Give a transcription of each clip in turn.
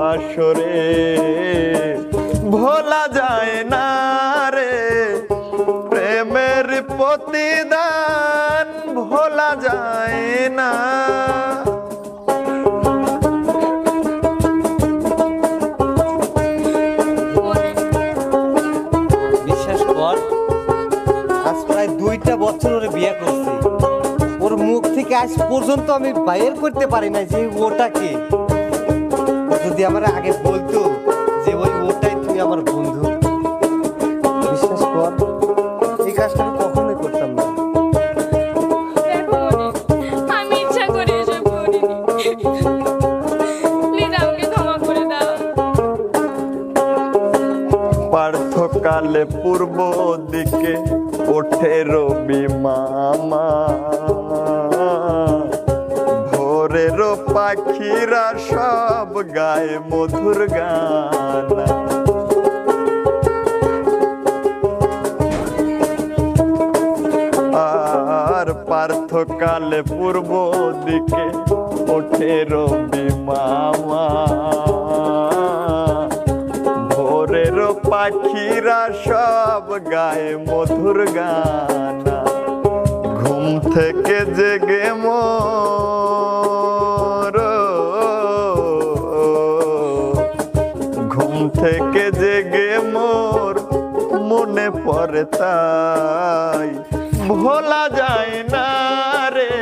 বাসরে ভোলা যায় না রে, প্রেমের প্রতিদান ভোলা যায় না। বিশ্বাস কর, আজ প্রায় 2টা বছর ওরে বিয়ে করছি, ওর মুখ থেকে আজ পর্যন্ত আমি বাইর করতে পারি না যে ওটা কে। যদি আমার আগে বলতো যে ওটাই তুই আমার বন্ধু, বিশ্বাস কর এই কাজটা আমি কখনোই করতাম না। দেখো মনি, আমি ইচ্ছা করে এসব করিনি, প্লিজ আমাকে ক্ষমা করে দাও। পার্থকালে পূর্ব দিকে ওঠে রবি মামা, ভোরের পাখিরা সব গায় মধুর গান। আর পার্থকালে পূর্ব দিকে ওঠে রবি মামা, ভোরের পাখিরা সব গায়ে মধুর গান। ঘুম থেকে জেগে মোর, ঘুম থেকে জেগে মোর মনে পড়ে তাই ভোলা যায় না রে,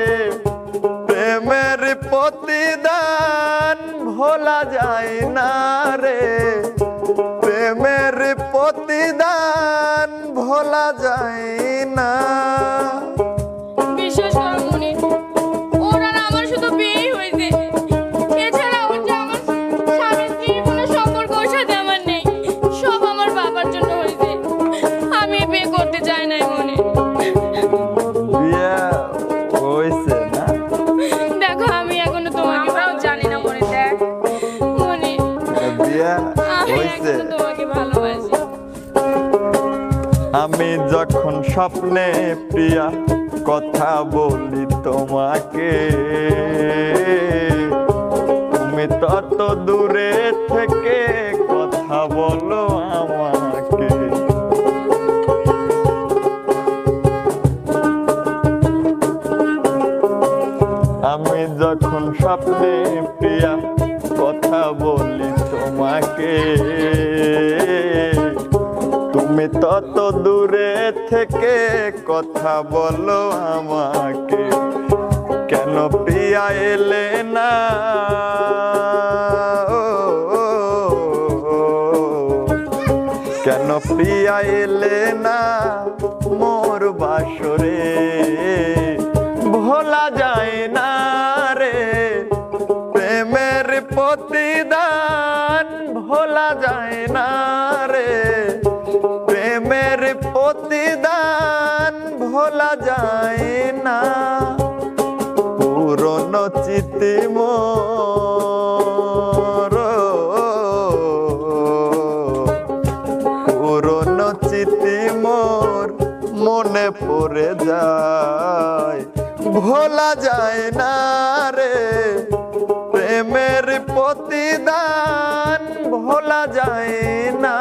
প্রেমের প্রতিদান ভোলা যায় না রে, প্রেমের প্রতিদান ভোলা যায় না। বিশ্বাস করো মনি, ওর আর আমার শুধু বিয়েই হয়েছে, এছাড়া ওর যে আমার স্বামী স্ত্রীর কোনো সম্পর্ক ওর সাথে আমার নেই, সব আমার বাবার জন্য হয়েছে। আমি বিয়ে করতে চাই না মনি। বিয়ে হয়েছে না? দেখো আমি এখনো তোমাকে জানি না মনে, দেখ মনি বিয়ে আমি হয়েছে। এখনো তোমাকে ভালোবাসি। আমি যখন স্বপ্নে প্রিয়া কথা বলি তোমাকে, তুমি তত দূরে থেকে কথা বলো আমাকে। আমি যখন স্বপ্নে প্রিয়া কথা বলি তোমাকে, তুমি তত দূরে থেকে কথা বলো আমাকে। কেন প্রিয়া এলে না, কেন প্রিয়া এলে না মোর বাসরে ভোলা যায় না রে, প্রেমের প্রতিদান ভোলা যায় না রে, প্রেমের প্রতিদান ভোলা যায় না। পুরনো চিতি মোর, পুরনো চিতি মোর মনে পড়ে যায় ভোলা যায় না রে, প্রেমের প্রতিদান ভোলা যায় না।